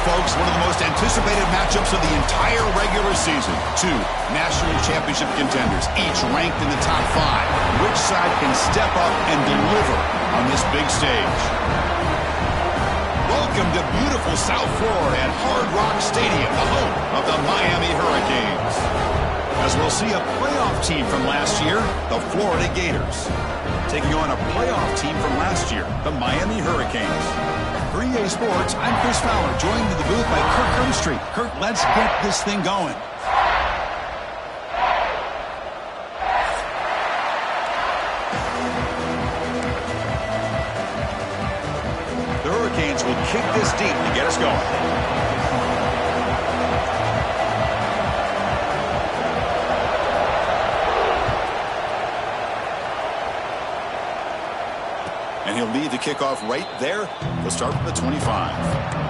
folks, one of the most anticipated matchups of the entire regular season. Two national championship contenders, each ranked in the top 5. Which side can step up and deliver on this big stage? Welcome to beautiful South Florida at Hard Rock Stadium, the home of the Miami Hurricanes. As we'll see a playoff team from last year, the Florida Gators, taking on a playoff team from last year, the Miami Hurricanes. For EA Sports, I'm Chris Fowler, joined in the booth by Kirk Herbstreit. Kirk, let's get this thing going. The Hurricanes will kick this deep to get us going. And he'll lead the kickoff right there. He'll start from the 25.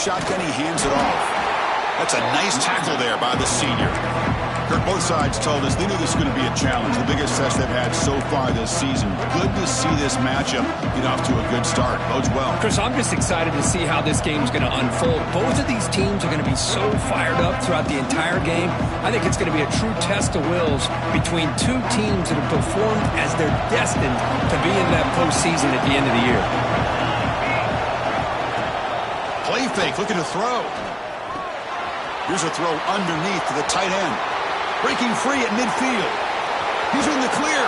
Shotgun, he hands it off. That's a nice tackle there by the senior. Kirk, both sides told us they knew this was going to be a challenge, the biggest test they've had so far this season. Good to see this matchup get off to a good start. Bodes well. Chris, I'm just excited to see how this game's going to unfold. Both of these teams are going to be so fired up throughout the entire game. I think it's going to be a true test of wills between two teams that have performed as they're destined to be in that postseason at the end of the year. Play fake, looking to throw. Here's a throw underneath to the tight end. Breaking free at midfield. He's in the clear.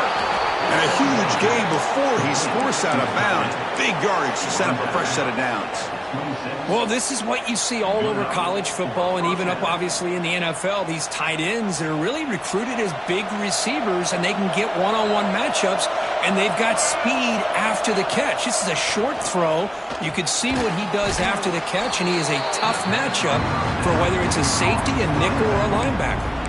And a huge gain before he's forced out of bounds. Big yardage to set up a fresh set of downs. Well, this is what you see all over college football and even up, obviously, in the NFL. These tight ends that are really recruited as big receivers, and they can get one-on-one matchups, and they've got speed after the catch. This is a short throw. You can see what he does after the catch, and he is a tough matchup for whether it's a safety, a nickel, or a linebacker.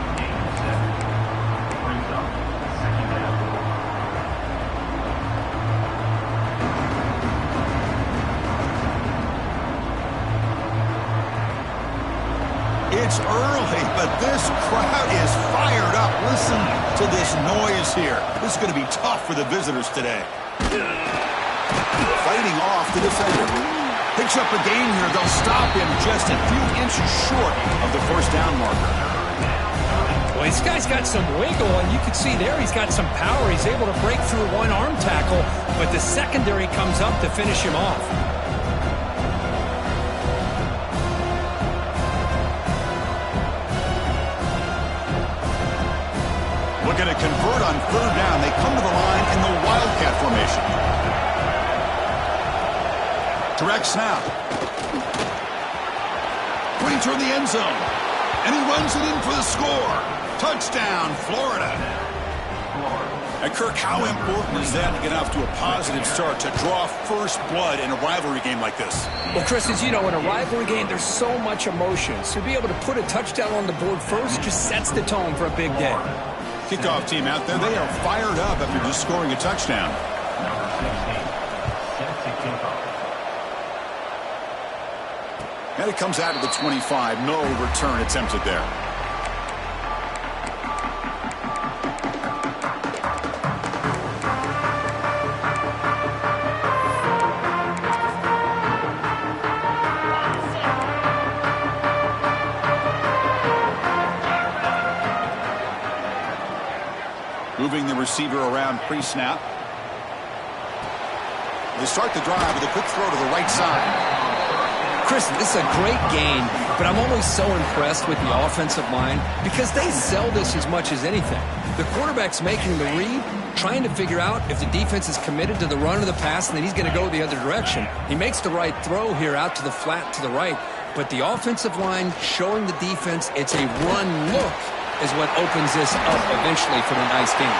It's early, but this crowd is fired up. Listen to this noise here. This is going to be tough for the visitors today. Fighting off the defender. Picks up a gain here. They'll stop him just a few inches short of the first down marker. Well, this guy's got some wiggle, and you can see there he's got some power. He's able to break through one arm tackle, but the secondary comes up to finish him off. Looking to convert on third down. They come to the line in the Wildcat formation. Direct snap. Going toward the end zone. And he runs it in for the score. Touchdown, Florida. And Kirk, how important is that to get off to a positive start, to draw first blood in a rivalry game like this? Well, Chris, as you know, in a rivalry game, there's so much emotion. So to be able to put a touchdown on the board first just sets the tone for a big day. Kickoff team out there, they are fired up after just scoring a touchdown. And it comes out of the 25. No return attempted there. Moving the receiver around pre-snap. They start the drive with a quick throw to the right side. Chris, this is a great game, but I'm always so impressed with the offensive line because they sell this as much as anything. The quarterback's making the read, trying to figure out if the defense is committed to the run or the pass, and then he's going to go the other direction. He makes the right throw here out to the flat to the right, but the offensive line showing the defense it's a run look is what opens this up eventually for a nice game.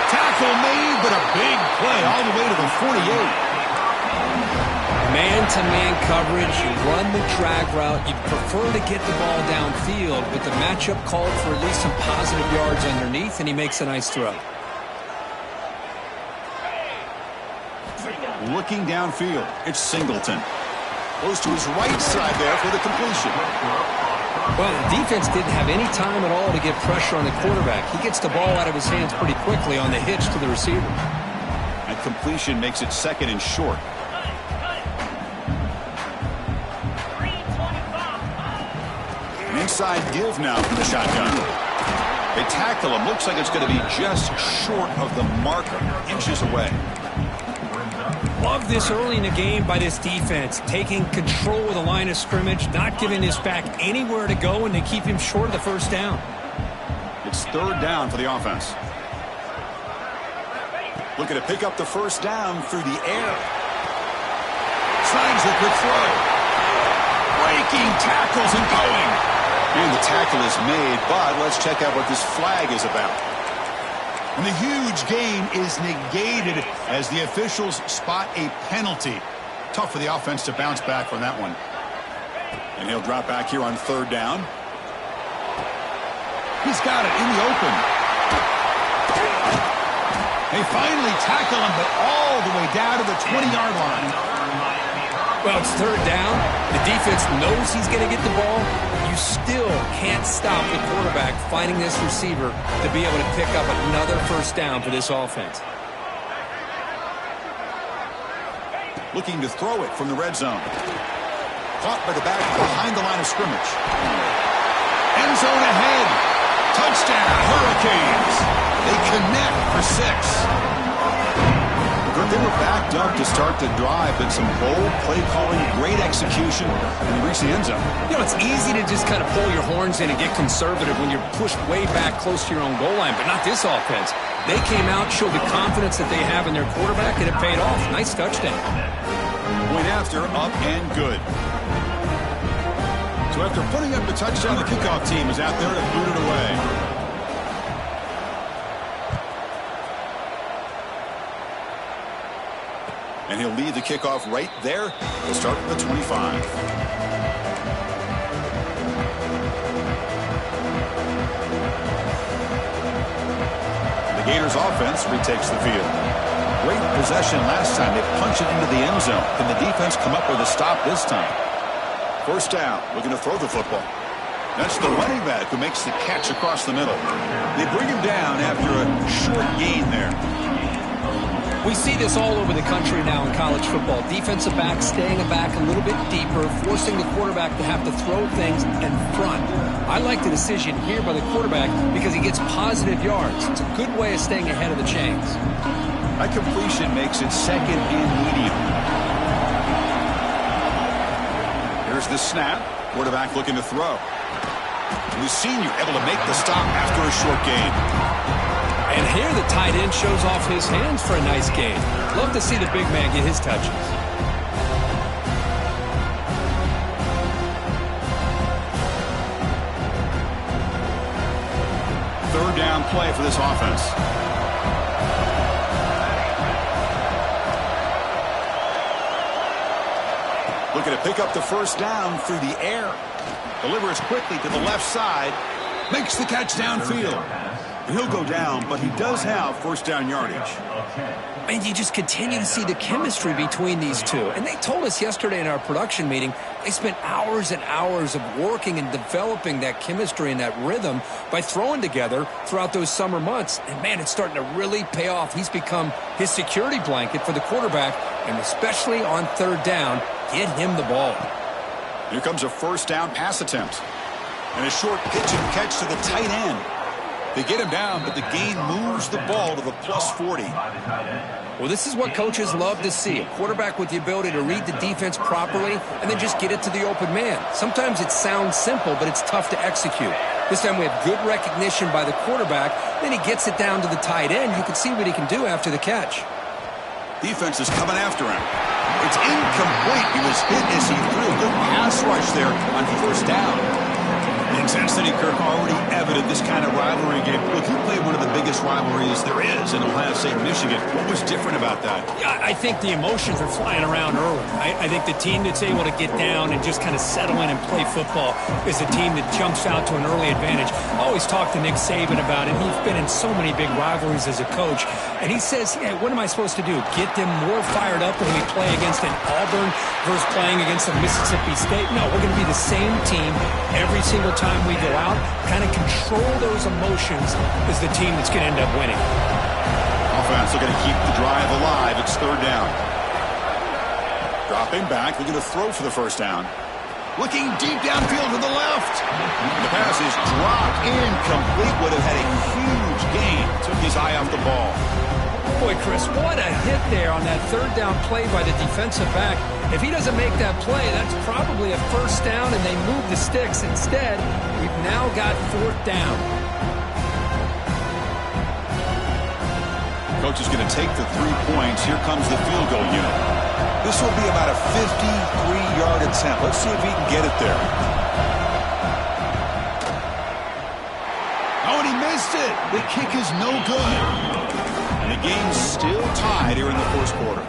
Tackle made, but a big play all the way to the 48. Man-to-man coverage, you run the drag route. You'd prefer to get the ball downfield, but the matchup called for at least some positive yards underneath, and he makes a nice throw. Looking downfield, it's Singleton. Goes to his right side there for the completion. Well, the defense didn't have any time at all to get pressure on the quarterback. He gets the ball out of his hands pretty quickly on the hitch to the receiver. And completion makes it second and short. An inside give now from the shotgun. They tackle him. Looks like it's going to be just short of the marker, inches away. Love this early in the game by this defense, taking control of the line of scrimmage, not giving this back anywhere to go, and they keep him short of the first down. It's third down for the offense. Looking to pick up the first down through the air. Signs a quick throw. Breaking tackles and going. And the tackle is made, but let's check out what this flag is about. And the huge gain is negated as the officials spot a penalty. Tough for the offense to bounce back from that one. And he'll drop back here on third down. He's got it in the open. They finally tackle him, but all the way down to the 20-yard line. Well, it's third down. The defense knows he's going to get the ball. You still can't stop the quarterback finding this receiver to be able to pick up another first down for this offense. Looking to throw it from the red zone. Caught by the back behind the line of scrimmage. End zone ahead. Touchdown, Hurricanes. They connect for 6. They were backed up to start the drive, but some bold play calling, great execution, and they reach the end zone. You know, it's easy to just kind of pull your horns in and get conservative when you're pushed way back close to your own goal line, but not this offense. They came out, showed the confidence that they have in their quarterback, and it paid off. Nice touchdown. Point after, up and good. So after putting up the touchdown, the kickoff team is out there to boot it away. And he'll lead the kickoff right there. We'll start at the 25. The Gators offense retakes the field. Great possession last time. They punch it into the end zone. Can the defense come up with a stop this time? First down, looking to throw the football. That's the running back who makes the catch across the middle. They bring him down after a short gain there. We see this all over the country now in college football. Defensive backs staying back a little bit deeper, forcing the quarterback to have to throw things in front. I like the decision here by the quarterback because he gets positive yards. It's a good way of staying ahead of the chains. That completion makes it second and medium. Here's the snap. Quarterback looking to throw. The senior able to make the stop after a short gain. And here the tight end shows off his hands for a nice gain. Love to see the big man get his touches. Third down play for this offense. Looking to pick up the first down through the air. Delivers quickly to the left side. Makes the catch downfield. He'll go down, but he does have first down yardage. And you just continue to see the chemistry between these two. And they told us yesterday in our production meeting, they spent hours and hours of working and developing that chemistry and that rhythm by throwing together throughout those summer months. And, man, it's starting to really pay off. He's become his security blanket for the quarterback, and especially on third down, get him the ball. Here comes a first down pass attempt. And a short pitch and catch to the tight end. They get him down, but the gain moves the ball to the plus 40. Well, this is what coaches love to see. A quarterback with the ability to read the defense properly and then just get it to the open man. Sometimes it sounds simple, but it's tough to execute. This time we have good recognition by the quarterback. Then he gets it down to the tight end. You can see what he can do after the catch. Defense is coming after him. It's incomplete. He was hit as he threw a good pass rush there on first down. Intensity, Kirk, already evident this kind of rivalry game. Look, he played one of the biggest rivalries there is in Ohio State and Michigan. What was different about that? Yeah, I think the emotions are flying around early. I think the team that's able to get down and just kind of settle in and play football is a team that jumps out to an early advantage. I always talk to Nick Saban about it. He's been in so many big rivalries as a coach. And he says, yeah, what am I supposed to do? Get them more fired up when we play against an Auburn versus playing against a Mississippi State? No, we're going to be the same team every single time we go out. Kind of control those emotions is the team that's going to end up winning. Offense looking to keep the drive alive. It's third down. Dropping back, looking to throw for the first down. Looking deep downfield to the left. The pass is dropped incomplete. Would have had a huge gain. Took his eye off the ball. Boy, Chris, what a hit there on that third down play by the defensive back. If he doesn't make that play, that's probably a first down, and they move the sticks. Instead, we've now got fourth down. Coach is going to take the 3 points. Here comes the field goal unit. This will be about a 53-yard attempt. Let's see if he can get it there. Oh, and he missed it. The kick is no good. And the game's still tied here in the first quarter.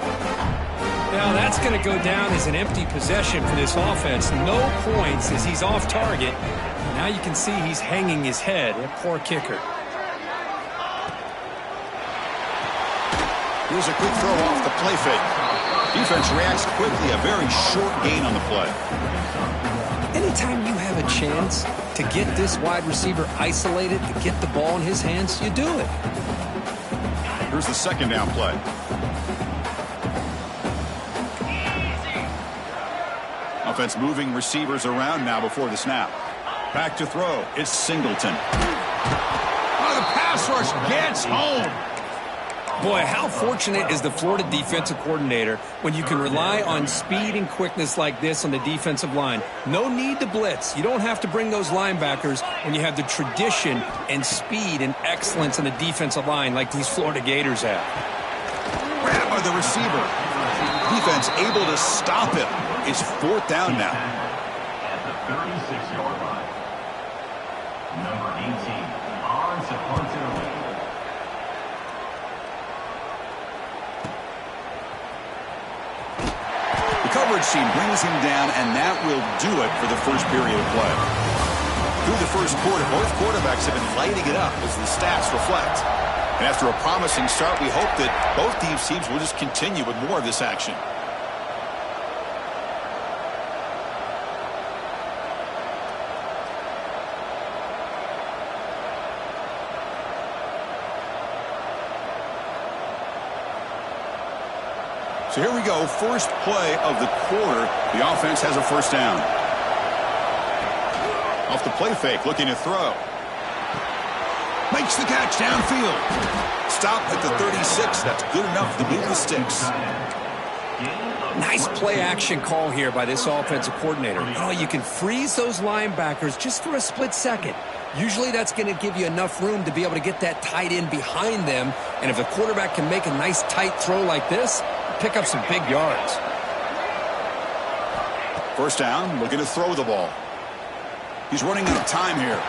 Now that's going to go down as an empty possession for this offense. No points as he's off target. Now you can see he's hanging his head. A poor kicker. Here's a quick throw off the play fake. Defense reacts quickly. A very short gain on the play. Anytime you have a chance to get this wide receiver isolated, to get the ball in his hands, you do it. Here's the second down play. Offense moving receivers around now before the snap. Back to throw. It's Singleton. Oh, the pass rush gets home. Boy, how fortunate is the Florida defensive coordinator when you can rely on speed and quickness like this on the defensive line. No need to blitz. You don't have to bring those linebackers when you have the tradition and speed and excellence on the defensive line like these Florida Gators have. Grab by the receiver. Defense able to stop him. It's fourth down now. At the 36-yard line. Number 18, on to punt. Coverage team brings him down, and that will do it for the first period of play. Through the first quarter, both quarterbacks have been lighting it up as the stats reflect. And after a promising start, we hope that both these teams will just continue with more of this action. So here we go, first play of the quarter. The offense has a first down. Off the play fake, looking to throw. Makes the catch downfield. Stop at the 36. That's good enough to move the sticks. Nice play action call here by this offensive coordinator. You know, you can freeze those linebackers just for a split second. Usually that's going to give you enough room to be able to get that tight end behind them. And if the quarterback can make a nice tight throw like this, pick up some big yards. First down, looking to throw the ball. He's running out of time here.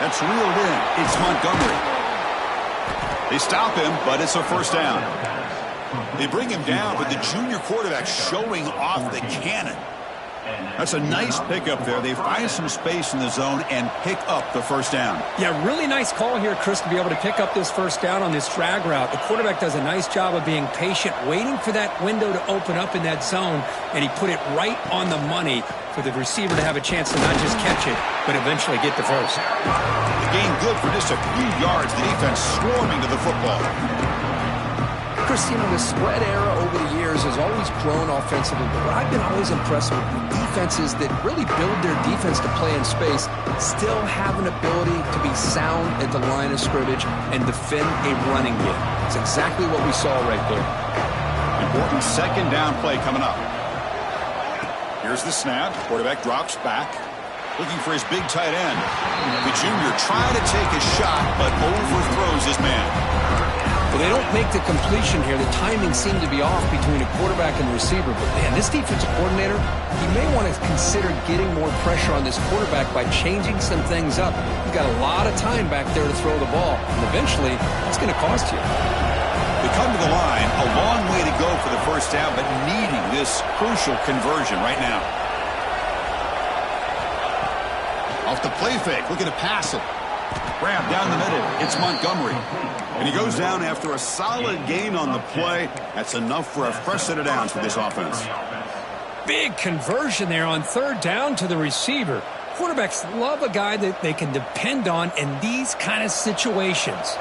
That's reeled in. It's Montgomery. They stop him, but it's a first down. They bring him down, but the junior quarterback showing off the cannon. That's a nice pickup there. They find some space in the zone and pick up the first down. Yeah, really nice call here, Chris, to be able to pick up this first down on this drag route. The quarterback does a nice job of being patient, waiting for that window to open up in that zone, and he put it right on the money for the receiver to have a chance to not just catch it, but eventually get the first. The gain good for just a few yards. The defense swarming to the football. Chris, you know, the spread era over the years has always grown offensively, but what I've been always impressed with defenses that really build their defense to play in space still have an ability to be sound at the line of scrimmage and defend a running game. It's exactly what we saw right there. Important second down play coming up. Here's the snap. Quarterback drops back, looking for his big tight end. The junior trying to take a shot, but overthrows his man. Well, they don't make the completion here. The timing seemed to be off between a quarterback and the receiver. But, man, this defensive coordinator, he may want to consider getting more pressure on this quarterback by changing some things up. He's got a lot of time back there to throw the ball. And eventually, that's going to cost you. They come to the line, a long way to go for the first down, but needing this crucial conversion right now. Off the play fake, looking to pass it. Grab down the middle. It's Montgomery. And he goes down after a solid gain on the play. That's enough for a fresh set of downs for this offense. Big conversion there on third down to the receiver. Quarterbacks love a guy that they can depend on in these kind of situations.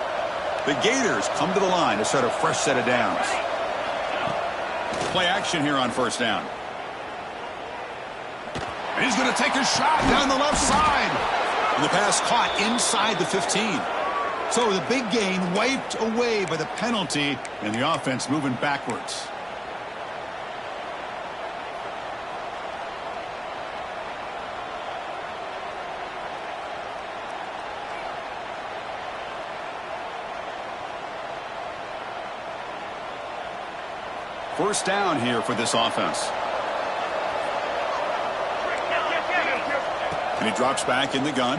The Gators come to the line to set a fresh set of downs. Play action here on first down. And he's going to take a shot down the left side. And the pass caught inside the 15. So the big gain wiped away by the penalty, and the offense moving backwards. First down here for this offense. And he drops back in the gun.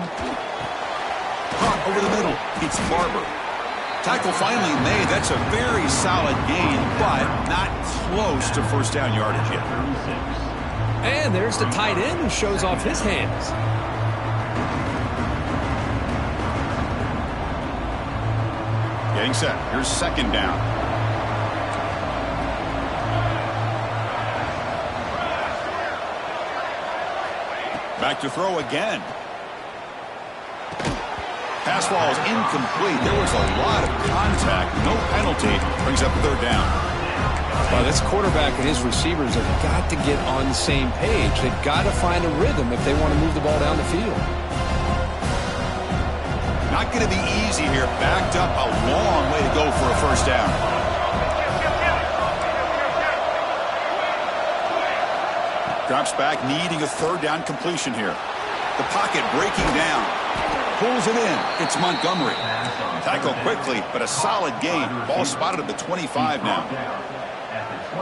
Caught over the middle. It's Barber. Tackle finally made. That's a very solid gain, but not close to first down yardage yet. And there's the tight end who shows off his hands. Getting set. Here's second down. Back to throw again. Pass ball is incomplete. There was a lot of contact. No penalty. Brings up third down. Well, this quarterback and his receivers have got to get on the same page. They've got to find a rhythm if they want to move the ball down the field. Not going to be easy here. Backed up a long way to go for a first down. Drops back, needing a third down completion here. The pocket breaking down. Pulls it in. It's Montgomery. Tackle quickly, but a solid gain. Ball spotted at the 25 now.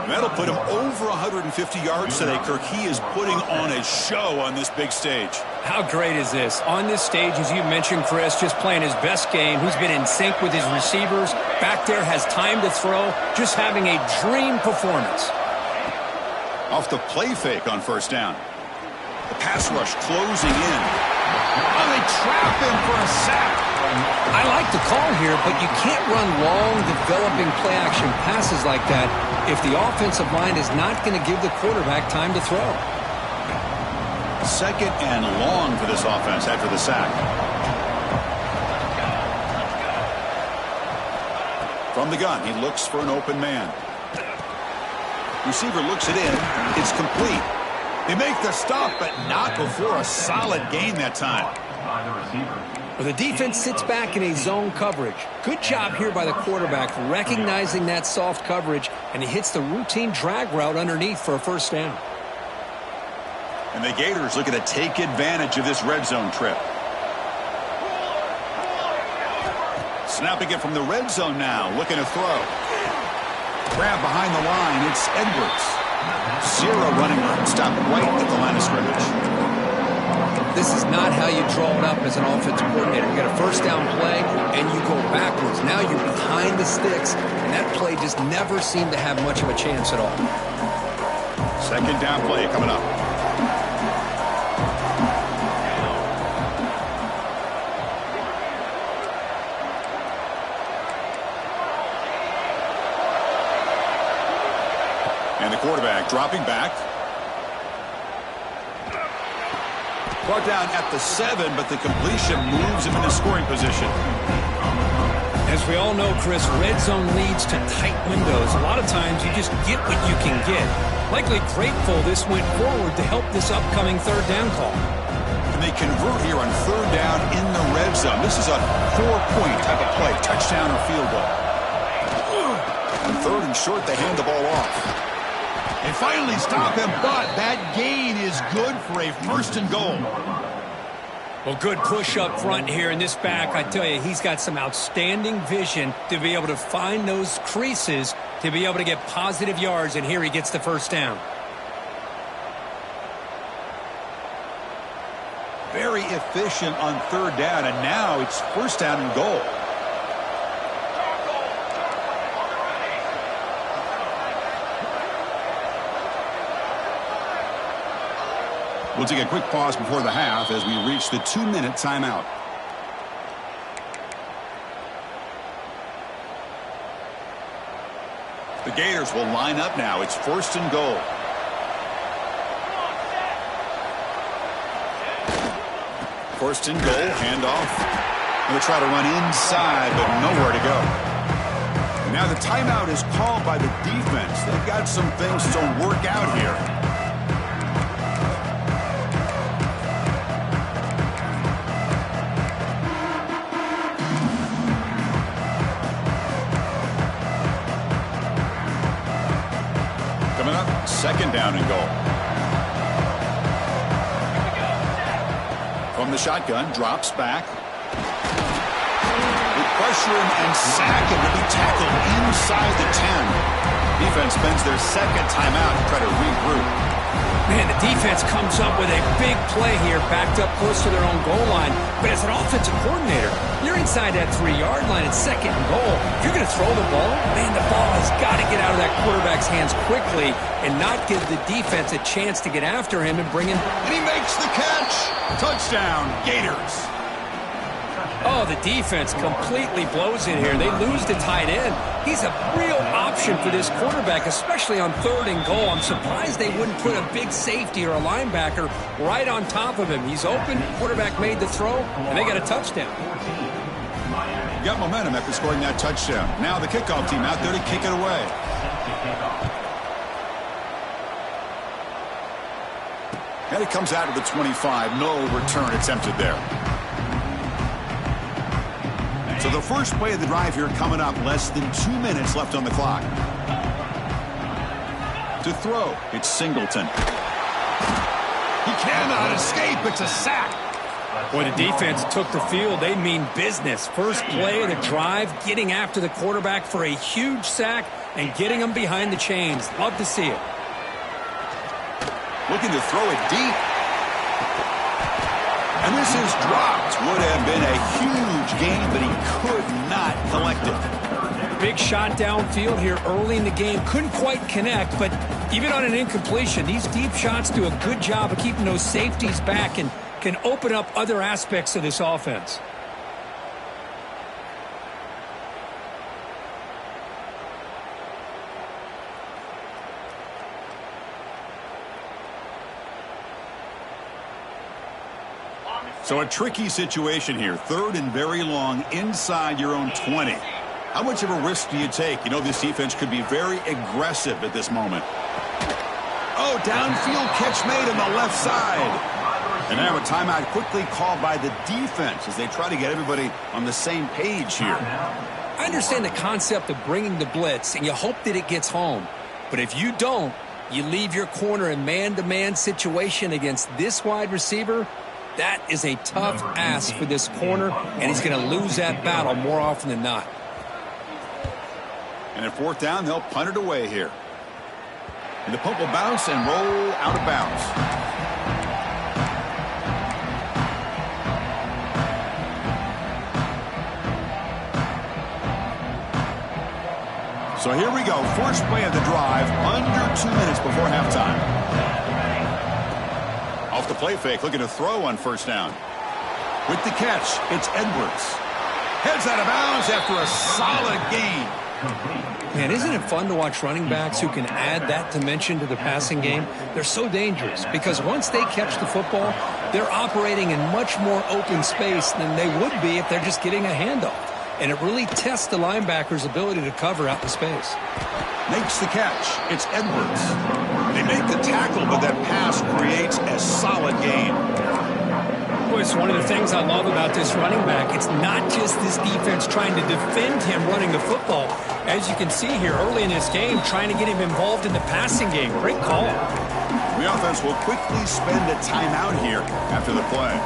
That'll put him over 150 yards today, Kirk. He is putting on a show on this big stage. How great is this? On this stage, as you mentioned, Chris, just playing his best game. Who's been in sync with his receivers. Back there, has time to throw. Just having a dream performance. Off the play fake on first down. The pass rush closing in. Oh, they trap him for a sack. I like the call here, but you can't run long, developing play-action passes like that if the offensive line is not going to give the quarterback time to throw. Second and long for this offense after the sack. From the gun, he looks for an open man. Receiver looks it in. It's complete. They make the stop, but not before a solid gain that time. Well, the defense sits back in a zone coverage. Good job here by the quarterback, recognizing that soft coverage, and he hits the routine drag route underneath for a first down. And the Gators looking to take advantage of this red zone trip. Snapping it from the red zone now, looking to throw. Grab behind the line, it's Edwards. Zero running room, stop right at the line of scrimmage. This is not how you draw it up as an offensive coordinator. You got a first down play, and you go backwards. Now you're behind the sticks, and that play just never seemed to have much of a chance at all. Second down play coming up. And the quarterback dropping back. Brought down at the 7, but the completion moves him into scoring position. As we all know, Chris, red zone leads to tight windows. A lot of times you just get what you can get. Likely grateful this went forward to help this upcoming third down call. And they convert here on third down in the red zone. This is a 4-point type of play, touchdown or field goal. On third and short, they hand the ball off. They finally stop him, but that gain is good for a first and goal. Well, good push up front here in this back. I tell you, he's got some outstanding vision to be able to find those creases to be able to get positive yards, and here he gets the first down. Very efficient on third down, and now it's first down and goal. We'll take a quick pause before the half as we reach the 2-minute timeout. The Gators will line up now. It's first and goal. First and goal, handoff. They'll try to run inside, but nowhere to go. And now the timeout is called by the defense. They've got some things to work out here. Coming up, second down and goal. From the shotgun, drops back. With pressure and sack, and will be tackled inside the 10. Defense spends their second timeout to try to regroup. Man, the defense comes up with a big play here, backed up close to their own goal line. But as an offensive coordinator, you're inside that 3-yard line at second and goal. If you're going to throw the ball, man, the ball has got to get out of that quarterback's hands quickly and not give the defense a chance to get after him and bring him. And he makes the catch. Touchdown, Gators. Oh, the defense completely blows it here. They lose the tight end. He's a real option for this quarterback, especially on third and goal. I'm surprised they wouldn't put a big safety or a linebacker right on top of him. He's open, quarterback made the throw, and they got a touchdown. Got momentum after scoring that touchdown. Now the kickoff team out there to kick it away. And it comes out of the 25. No return attempted there. So the first play of the drive here coming up. Less than 2 minutes left on the clock. To throw, it's Singleton. He cannot escape. It's a sack. Boy, the defense took the field. They mean business. First play of the drive, getting after the quarterback for a huge sack and getting him behind the chains. Love to see it. Looking to throw it deep. And this is dropped. Would have been a huge gain, but he could not collect it. Big shot downfield here early in the game. Couldn't quite connect, but even on an incompletion, these deep shots do a good job of keeping those safeties back and can open up other aspects of this offense. So a tricky situation here. Third and very long inside your own 20. How much of a risk do you take? You know this defense could be very aggressive at this moment. Oh, downfield catch made on the left side. And now a timeout quickly called by the defense as they try to get everybody on the same page here. I understand the concept of bringing the blitz, and you hope that it gets home. But if you don't, you leave your corner in man-to-man situation against this wide receiver. That is a tough ask for this corner, and he's going to lose that battle more often than not. And at fourth down, they'll punt it away here. And the punt will bounce and roll out of bounds. So here we go. First play of the drive, under 2 minutes before halftime. Off the play fake, looking to throw on first down. With the catch, it's Edwards. Heads out of bounds after a solid gain. Man, isn't it fun to watch running backs who can add that dimension to the passing game? They're so dangerous because once they catch the football, they're operating in much more open space than they would be if they're just getting a handoff. And it really tests the linebacker's ability to cover out the space. Makes the catch. It's Edwards. They make the tackle, but that pass creates a solid gain. Boy, it's one of the things I love about this running back. It's not just this defense trying to defend him running the football. As you can see here early in this game, trying to get him involved in the passing game. Great call. The offense will quickly spend a timeout here after the play.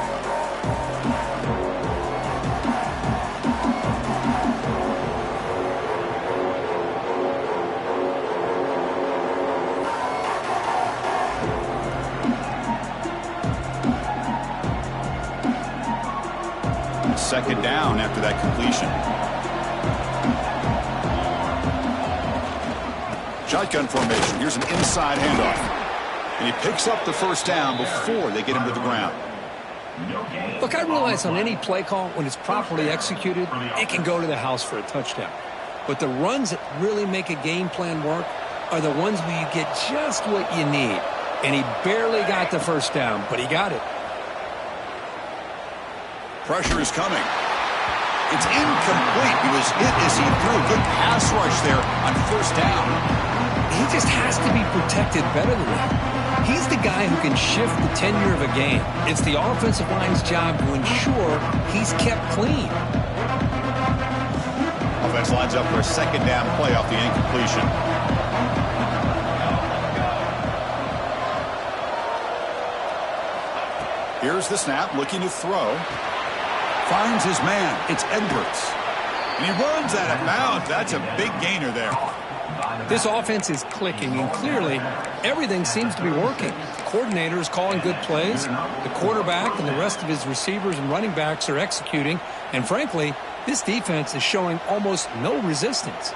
second down after that completion. Shotgun formation. Here's an inside handoff. And he picks up the first down before they get him to the ground. Look, I realize on any play call, when it's properly executed, it can go to the house for a touchdown. But the runs that really make a game plan work are the ones where you get just what you need. And he barely got the first down, but he got it. Pressure is coming. It's incomplete. He was hit as he threw a good pass rush there on first down. He just has to be protected better than that. He's the guy who can shift the tenure of a game. It's the offensive line's job to ensure he's kept clean. Offense lines up for a second down play off the incompletion. Here's the snap, looking to throw. Finds his man. It's Edwards. And he runs out of bounds. That's a big gainer there. This offense is clicking, and clearly everything seems to be working. The coordinator is calling good plays. The quarterback and the rest of his receivers and running backs are executing. And frankly, this defense is showing almost no resistance.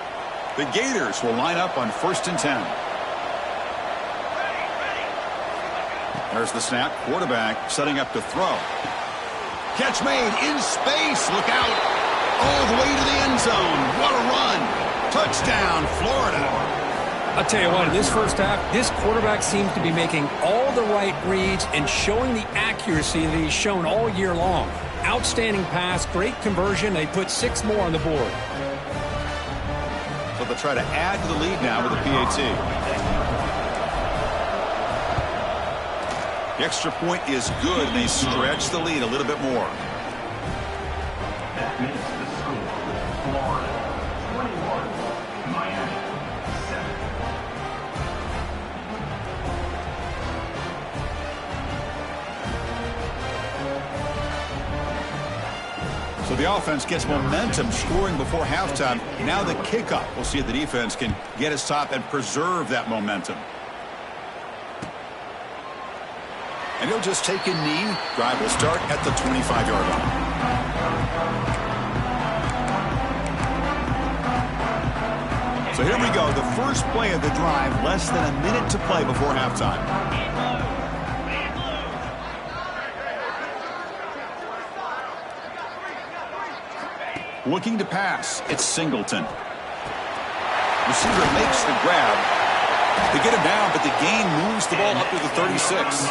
The Gators will line up on 1st and 10. There's the snap. Quarterback setting up to throw. Catch made in space. Look out. All the way to the end zone. What a run. Touchdown, Florida. I'll tell you what, in this first half, this quarterback seems to be making all the right reads and showing the accuracy that he's shown all year long. Outstanding pass, great conversion. They put 6 more on the board. So they'll try to add to the lead now with a PAT. The extra point is good, and they stretch the lead a little bit more. That makes the score Florida 21, Miami 7. So the offense gets momentum scoring before halftime. Now the kickoff. We'll see if the defense can get his top and preserve that momentum. And he'll just take a knee. Drive will start at the 25-yard line. So here we go. The first play of the drive. Less than a minute to play before halftime. Looking to pass. It's Singleton. Receiver makes the grab. They get him down, but the gain moves the ball up to the 36.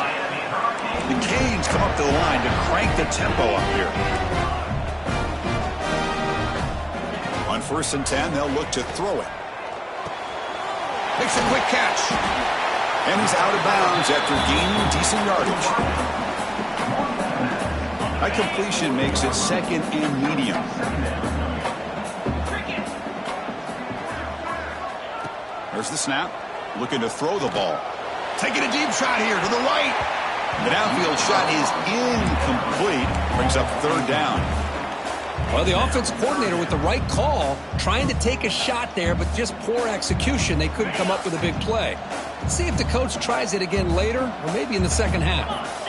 The Canes come up to the line to crank the tempo up here. On 1st and 10, they'll look to throw it. Makes a quick catch. And he's out of bounds after gaining decent yardage. That completion makes it 2nd and medium. There's the snap. Looking to throw the ball. Taking a deep shot here to the right. The downfield shot is incomplete. Brings up 3rd down. Well, the offense coordinator with the right call, trying to take a shot there, but just poor execution. They couldn't come up with a big play. Let's see if the coach tries it again later, or maybe in the second half.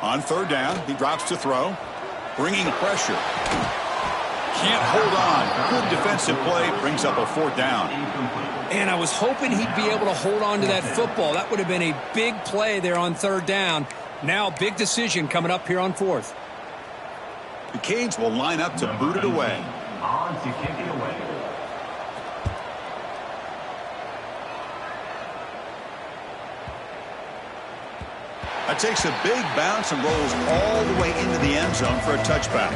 On 3rd down, he drops to throw. Bringing pressure. Can't hold on. Good defensive play. Brings up a 4th down. And I was hoping he'd be able to hold on to that football. That would have been a big play there on 3rd down. Now, big decision coming up here on 4th. The Canes will line up to boot it away. On to kick it away. That takes a big bounce and rolls all the way into the end zone for a touchback.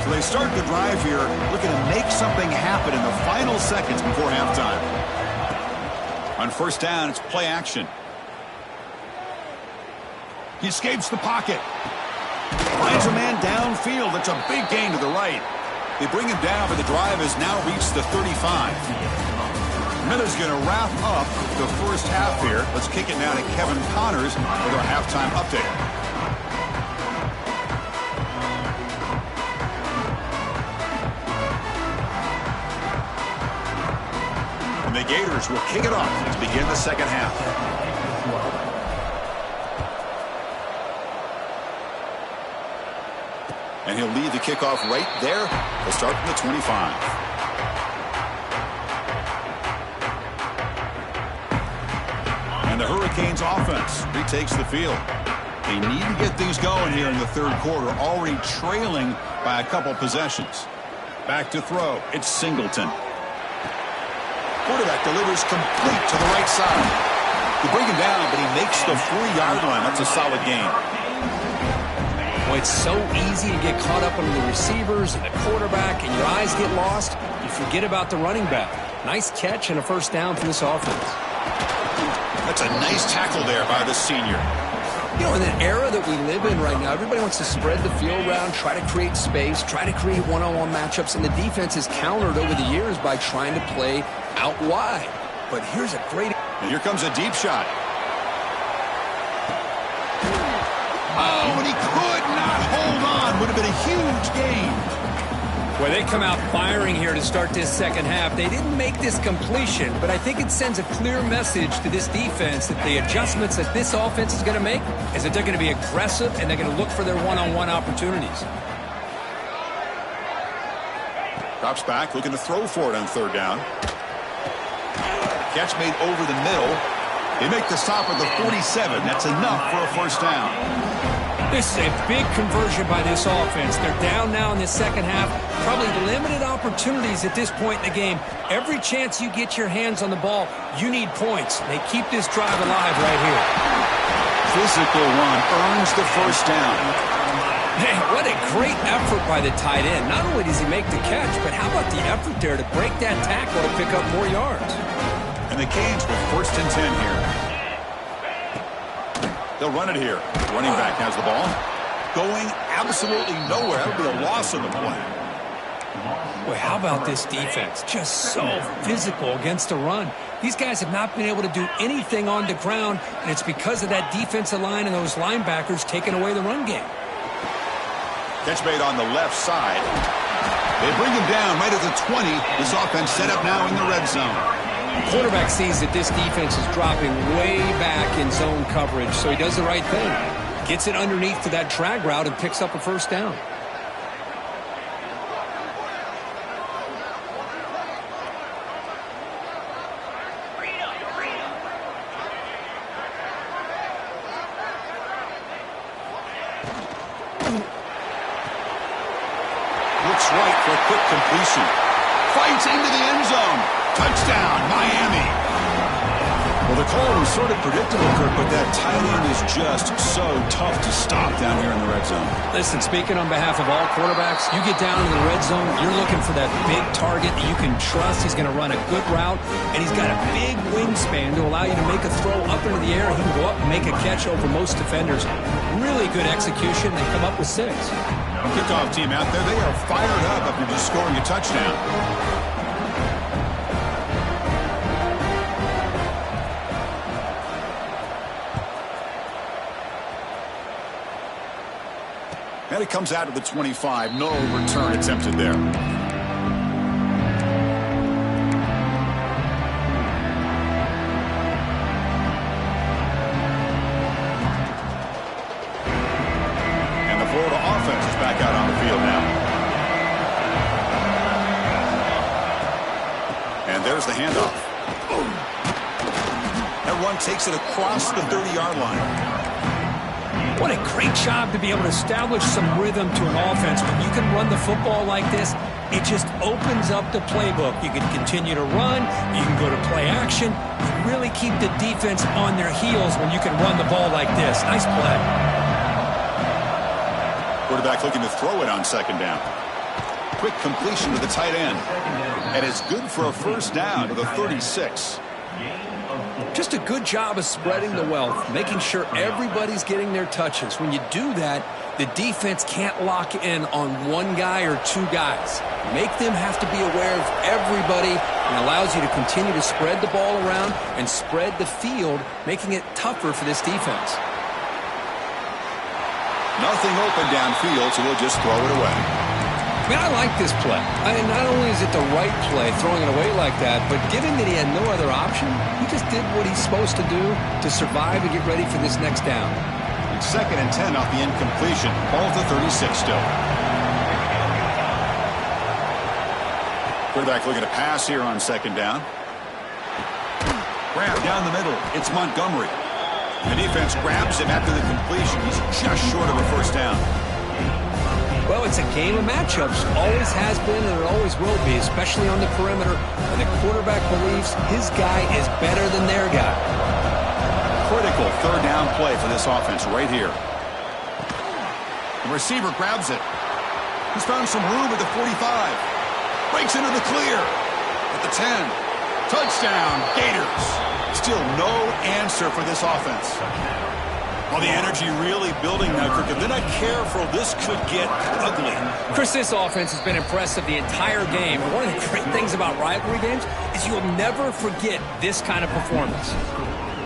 So they start the drive here, looking to make something happen in the final seconds before halftime. On 1st down, it's play action. He escapes the pocket. Finds a man downfield. That's a big gain to the right. They bring him down, but the drive has now reached the 35. Miller's going to wrap up the first half here. Let's kick it now to Kevin Connors with our halftime update. And the Gators will kick it off to begin the second half. And he'll lead the kickoff right there. He'll start from the 25. And the Hurricanes offense retakes the field. They need to get things going here in the third quarter, already trailing by a couple possessions. Back to throw. It's Singleton. Quarterback delivers complete to the right side. They bring him down, but he makes the 4-yard line. That's a solid gain. Well, it's so easy to get caught up on the receivers and the quarterback, and your eyes get lost. You forget about the running back. Nice catch and a first down for this offense. That's a nice tackle there by the senior. You know, in the era that we live in right now, everybody wants to spread the field around, try to create space, try to create one-on-one matchups, and the defense has countered over the years by trying to play out wide. But here's a great... And here comes a deep shot. Oh, and he could not hold on. Would have been a huge gain. Well, they come out firing here to start this second half. They didn't make this completion, but I think it sends a clear message to this defense that the adjustments that this offense is going to make is that they're going to be aggressive and they're going to look for their one-on-one opportunities. Drops back, looking to throw for it on third down. Catch made over the middle. They make the stop at the 47. That's enough for a first down. This is a big conversion by this offense. They're down now in the second half. Probably limited opportunities at this point in the game. Every chance you get your hands on the ball, you need points. They keep this drive alive right here. Physical run earns the first down. Man, what a great effort by the tight end. Not only does he make the catch, but how about the effort there to break that tackle to pick up more yards? And the Canes with first and 10 here. They'll run it here. Running back has the ball. Going absolutely nowhere. That would be a loss of the play. Well, how about this defense? Just so physical against the run. These guys have not been able to do anything on the ground, and it's because of that defensive line and those linebackers taking away the run game. Catch made on the left side. They bring him down right at the 20. This offense set up now in the red zone. The quarterback sees that this defense is dropping way back in zone coverage, so he does the right thing. Gets it underneath to that drag route and picks up a first down. Looks right for a quick completion. Fights into the end zone. Touchdown, Miami. Well, the call was sort of predictable, Kirk, but that tight end is just so tough to stop down here in the red zone. Listen, speaking on behalf of all quarterbacks, you get down in the red zone, you're looking for that big target that you can trust. He's going to run a good route, and he's got a big wingspan to allow you to make a throw up into the air. He can go up and make a catch over most defenders. Really good execution. They come up with 6. Kickoff team out there, they are fired up after just scoring a touchdown. And it comes out of the 25. No return attempted there. And the Florida offense is back out on the field now. And there's the handoff. That run takes it across the 30-yard line. What a great job to be able to establish some rhythm to an offense. When you can run the football like this, it just opens up the playbook. You can continue to run. You can go to play action. You really keep the defense on their heels when you can run the ball like this. Nice play. Quarterback looking to throw it on second down. Quick completion to the tight end. And it's good for a first down to the 36. Just a good job of spreading the wealth, making sure everybody's getting their touches. When you do that, the defense can't lock in on one guy or 2 guys. Make them have to be aware of everybody, and allows you to continue to spread the ball around and spread the field, making it tougher for this defense. Nothing open downfield, so we'll just throw it away. Man, I like this play. Not only is it the right play, throwing it away like that, but given that he had no other option, he just did what he's supposed to do to survive and get ready for this next down. It's 2nd and 10 off the incompletion. Ball to 36 still. Quarterback looking to pass here on 2nd down. Grab down the middle. It's Montgomery. The defense grabs him after the completion. He's just short of a 1st down. Well, it's a game of matchups. Always has been and it always will be, especially on the perimeter. And the quarterback believes his guy is better than their guy. Critical 3rd down play for this offense right here. The receiver grabs it. He's found some room at the 45. Breaks into the clear. At the 10. Touchdown, Gators. Still no answer for this offense. Well, the energy really building now, Kirk. If they're not careful, this could get ugly. Chris, this offense has been impressive the entire game. And one of the great things about rivalry games is you'll never forget this kind of performance.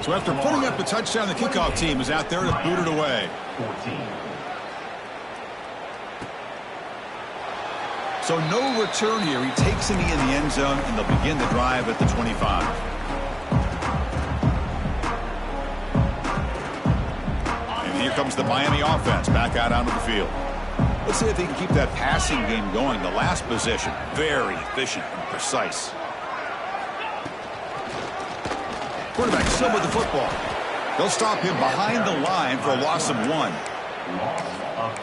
So after putting up the touchdown, the kickoff team is out there to boot it away. 14. So no return here. He takes him in the end zone, and they'll begin the drive at the 25. Here comes the Miami offense back out onto the field. Let's see if they can keep that passing game going. The last possession, very efficient and precise. Quarterback still with the football. They'll stop him behind the line for a loss of 1.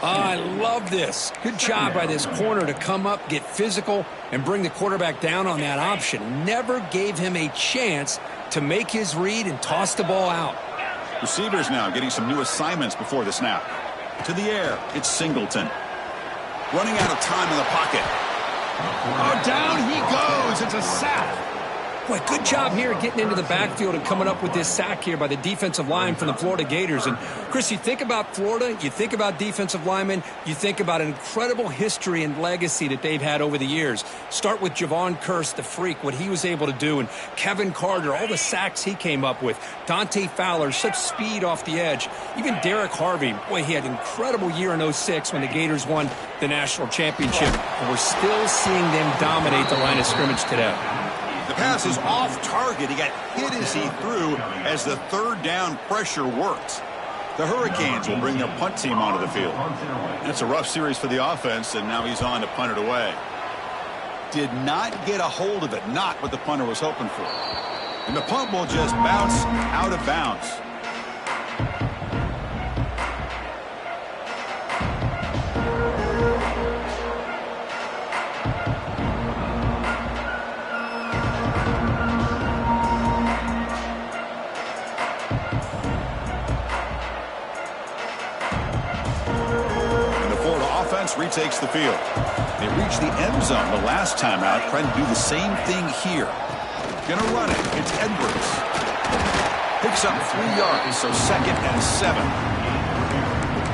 I love this. Good job by this corner to come up, get physical, and bring the quarterback down on that option. Never gave him a chance to make his read and toss the ball out. Receivers now getting some new assignments before the snap. To the air, it's Singleton. Running out of time in the pocket. Oh, down he goes. It's a sack. Boy, good job here getting into the backfield and coming up with this sack here by the defensive line from the Florida Gators. And, Chris, you think about Florida, you think about defensive linemen, you think about an incredible history and legacy that they've had over the years. Start with Javon Kearse, the freak, what he was able to do, and Kevin Carter, all the sacks he came up with. Dante Fowler, such speed off the edge. Even Derek Harvey, boy, he had an incredible year in 06 when the Gators won the national championship. And we're still seeing them dominate the line of scrimmage today. The pass is off target. He got hit as he threw as the 3rd down pressure worked. The Hurricanes will bring their punt team onto the field. It's a rough series for the offense, and now he's on to punt it away. Did not get a hold of it, not what the punter was hoping for. And the punt will just bounce out of bounds. Retakes the field. They reach the end zone the last time out, trying to do the same thing here. Gonna run it. It's Edwards. Picks up 3 yards, so 2nd and 7.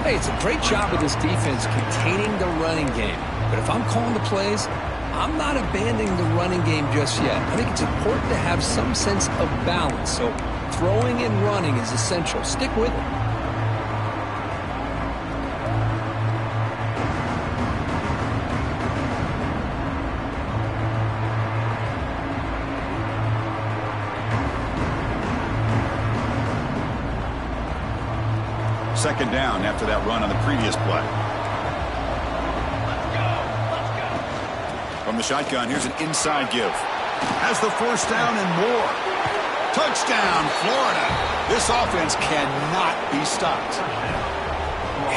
Hey, it's a great job of this defense containing the running game. But if I'm calling the plays, I'm not abandoning the running game just yet. I think it's important to have some sense of balance. So throwing and running is essential. Stick with it. Second down after that run on the previous play. From the shotgun, here's an inside give. Has the 1st down and more. Touchdown, Florida. This offense cannot be stopped.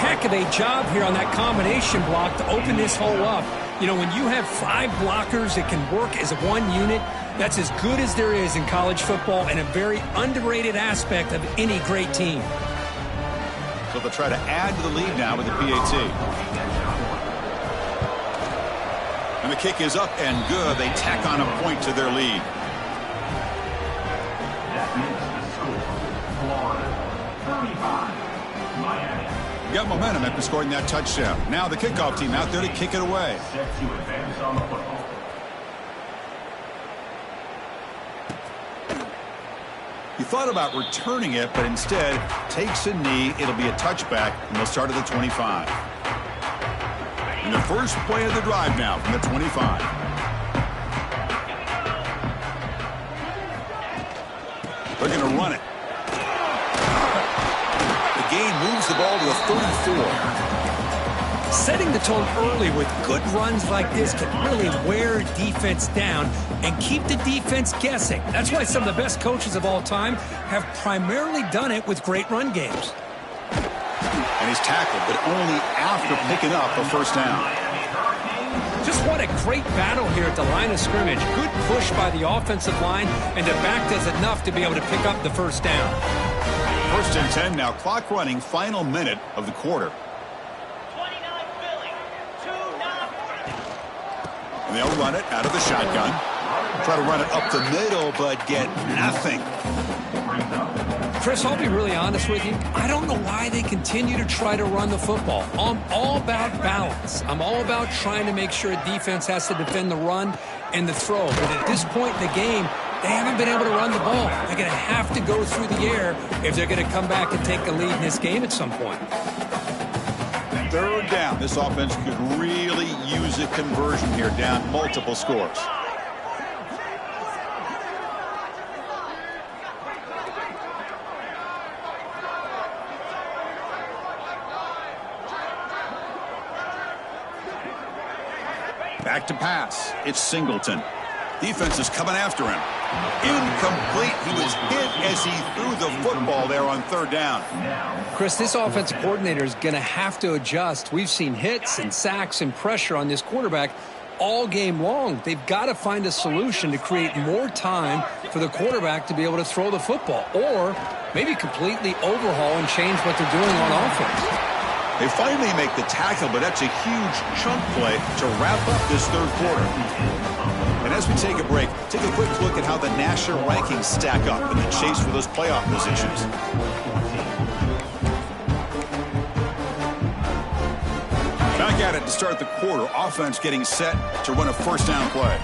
Heck of a job here on that combination block to open this hole up. You know, when you have 5 blockers that can work as one unit, that's as good as there is in college football and a very underrated aspect of any great team. So they'll try to add to the lead now with the PAT. And the kick is up and good. They tack on a point to their lead. That makes the score. Florida 35, Miami. Got momentum after scoring that touchdown. Now the kickoff team out there to kick it away. Set to advance on the football. He thought about returning it, but instead takes a knee. It'll be a touchback, and they'll start at the 25. And the first play of the drive now from the 25. They're going to run it. The gain moves the ball to the 34. Setting the tone early with good runs like this can really wear defense down and keep the defense guessing. That's why some of the best coaches of all time have primarily done it with great run games. And he's tackled, but only after picking up a first down. Just what a great battle here at the line of scrimmage. Good push by the offensive line, and the back does enough to be able to pick up the first down. 1st and 10 now, clock running, final minute of the quarter. And they'll run it out of the shotgun. Try to run it up the middle, but get nothing. Chris, I'll be really honest with you. I don't know why they continue to try to run the football. I'm all about balance. I'm all about trying to make sure a defense has to defend the run and the throw. But at this point in the game, they haven't been able to run the ball. They're going to have to go through the air if they're going to come back and take the lead in this game at some point. 3rd down. This offense could really use a conversion here, down multiple scores. Back to pass. It's Singleton. Defense is coming after him. Incomplete. He was hit as he threw the football there on 3rd down. Chris, this offensive coordinator is going to have to adjust. We've seen hits and sacks and pressure on this quarterback all game long. They've got to find a solution to create more time for the quarterback to be able to throw the football, or maybe completely overhaul and change what they're doing on offense. They finally make the tackle, but that's a huge chunk play to wrap up this 3rd quarter. And as we take a break, take a quick look at how the national rankings stack up in the chase for those playoff positions. Back at it to start the quarter. Offense getting set to run a first down play.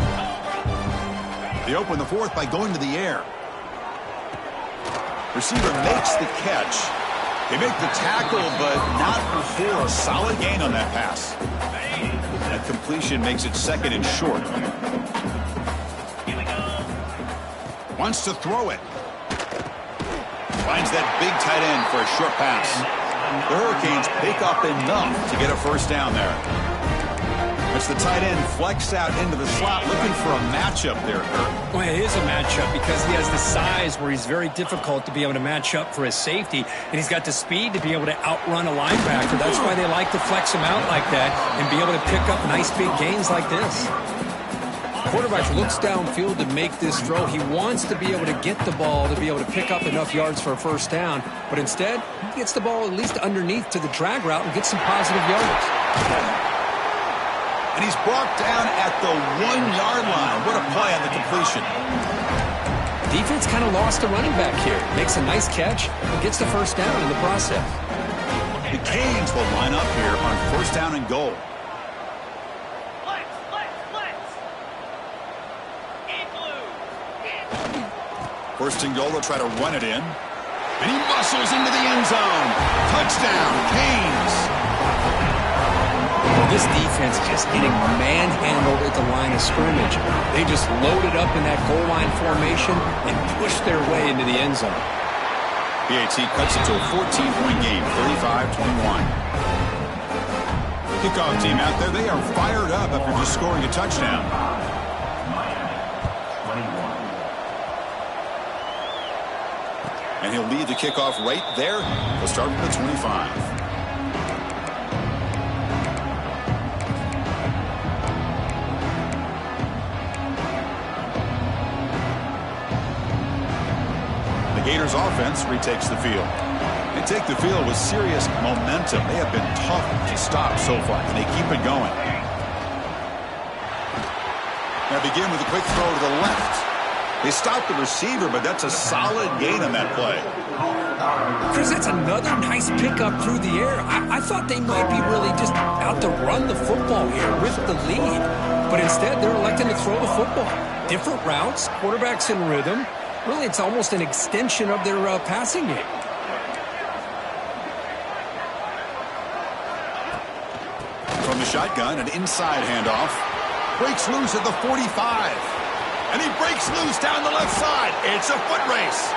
They open the 4th by going to the air. Receiver makes the catch. They make the tackle, but not before a solid gain on that pass. That completion makes it 2nd and short. Wants to throw it. Finds that big tight end for a short pass. The Hurricanes pick up enough to get a first down there. As the tight end flex out into the slot, looking for a matchup there, Kurt. Well, it is a matchup because he has the size where he's very difficult to be able to match up for his safety, and he's got the speed to be able to outrun a linebacker. That's why they like to flex him out like that and be able to pick up nice big gains like this. Quarterback looks downfield to make this throw. He wants to be able to get the ball to be able to pick up enough yards for a first down, but instead, he gets the ball at least underneath to the drag route and gets some positive yards. And he's brought down at the 1-yard line. What a play on the completion. Defense kind of lost the running back here. Makes a nice catch and gets the first down in the process. The Canes will line up here on 1st down and goal. First and goal, they'll try to run it in. And he muscles into the end zone. Touchdown, Canes. Well, this defense is just getting manhandled at the line of scrimmage. They just loaded up in that goal line formation and pushed their way into the end zone. PAT cuts it to a 14-point game, 35-21. Kickoff team out there, they are fired up after just scoring a touchdown. And he'll lead the kickoff right there. He'll start from the 25. The Gators offense retakes the field. They take the field with serious momentum. They have been tough to stop so far, and they keep it going. Now begin with a quick throw to the left. They stopped the receiver, but that's a solid gain on that play. Chris, that's another nice pickup through the air. I thought they might be really just out to run the football here with the lead. But instead, they're electing to throw the football. Different routes, quarterbacks in rhythm. Really, it's almost an extension of their passing game. From the shotgun, an inside handoff. Breaks loose at the 45. And he breaks loose down the left side. It's a foot race.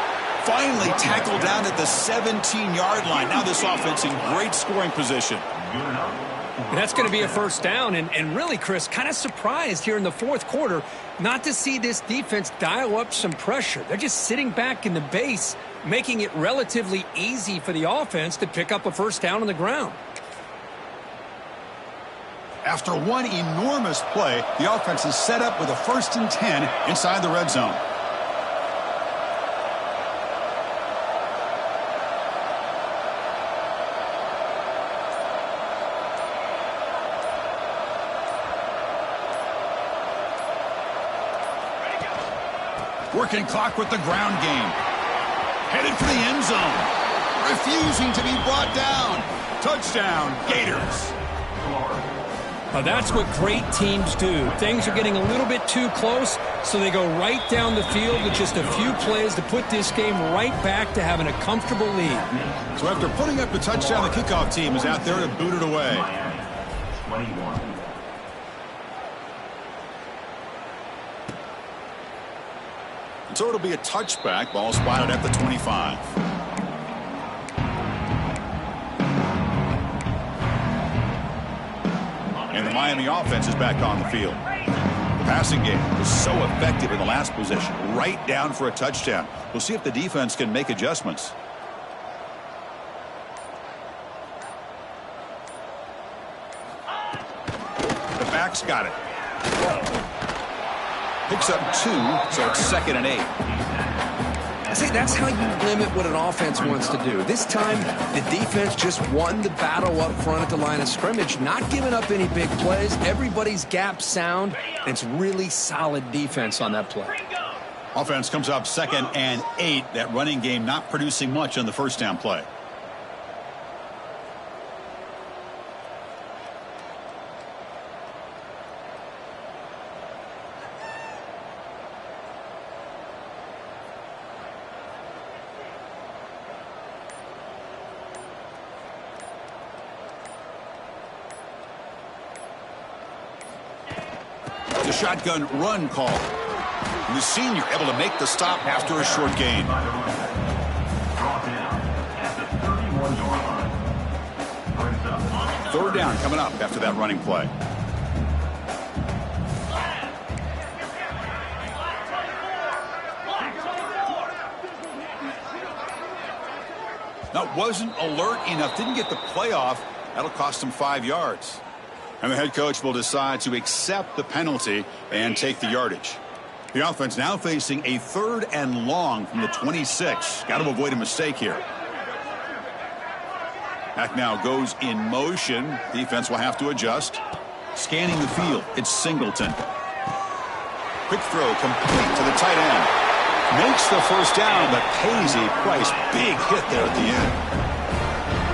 Finally tackled down at the 17-yard line. Now this offense in great scoring position. And that's going to be a first down. And really, Chris, kind of surprised here in the fourth quarter not to see this defense dial up some pressure. They're just sitting back in the base, making it relatively easy for the offense to pick up a first down on the ground. After one enormous play, the offense is set up with a 1st and 10 inside the red zone. Working clock with the ground game. Headed for the end zone. Refusing to be brought down. Touchdown, Gators. That's what great teams do. Things are getting a little bit too close, so they go right down the field with just a few plays to put this game right back to having a comfortable lead. So after putting up the touchdown, the kickoff team is out there to boot it away. 21. So it'll be a touchback. Ball spotted at the 25. And the Miami offense is back on the field. The passing game was so effective in the last possession, right down for a touchdown. We'll see if the defense can make adjustments. The back's got it. Picks up 2, so it's 2nd and 8. See, that's how you limit what an offense wants to do. This time, the defense just won the battle up front at the line of scrimmage, not giving up any big plays. Everybody's gap sound, and it's really solid defense on that play. Offense comes up 2nd and 8. That running game not producing much on the first down play. The shotgun run call. And the senior able to make the stop after a short gain. Brought down at the 31-yard line. Brings up 3rd down coming up after that running play. That wasn't alert enough. Didn't get the play off. That'll cost him 5 yards. And the head coach will decide to accept the penalty and take the yardage. The offense now facing a 3rd and long from the 26. Got to avoid a mistake here. Back now goes in motion. Defense will have to adjust. Scanning the field. It's Singleton. Quick throw complete to the tight end. Makes the first down, but pays a price. Big hit there at the end.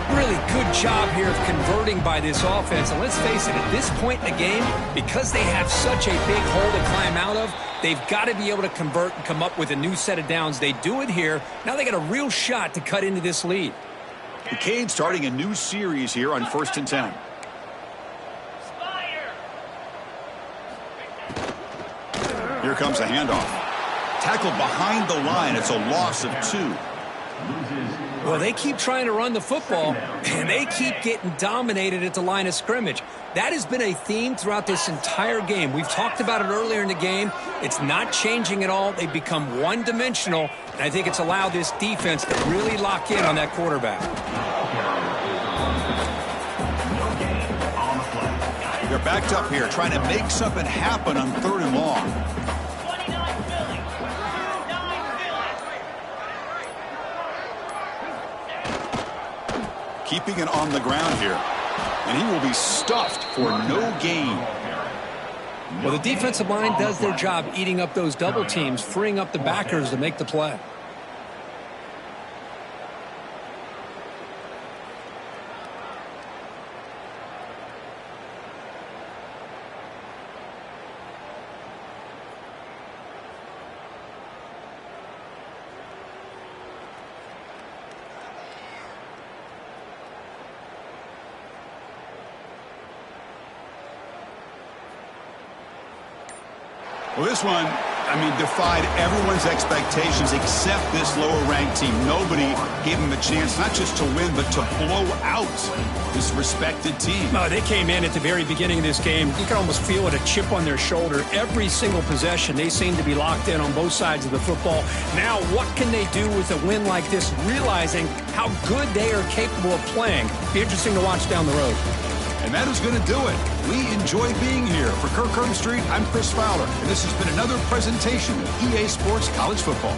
Really good job here of converting by this offense. And let's face it, at this point in the game, because they have such a big hole to climb out of, they've got to be able to convert and come up with a new set of downs. They do it here. Now they got a real shot to cut into this lead. The Canes starting a new series here on 1st and 10. Here comes the handoff. Tackled behind the line. It's a loss of 2. Well, they keep trying to run the football, and they keep getting dominated at the line of scrimmage. That has been a theme throughout this entire game. We've talked about it earlier in the game. It's not changing at all. They've become one-dimensional, and I think it's allowed this defense to really lock in on that quarterback. They're backed up here trying to make something happen on 3rd and long. Keeping it on the ground here. And he will be stuffed for no gain. Well, the defensive line does their job eating up those double teams, freeing up the backers to make the play. Well, this one, defied everyone's expectations except this lower-ranked team. Nobody gave them a chance not just to win, but to blow out this respected team. No, they came in at the very beginning of this game. You can almost feel it, a chip on their shoulder. Every single possession, they seem to be locked in on both sides of the football. Now, what can they do with a win like this, realizing how good they are capable of playing? Be interesting to watch down the road. And that is going to do it. We enjoy being here. For Kirk Street, I'm Chris Fowler, and this has been another presentation of EA Sports College Football.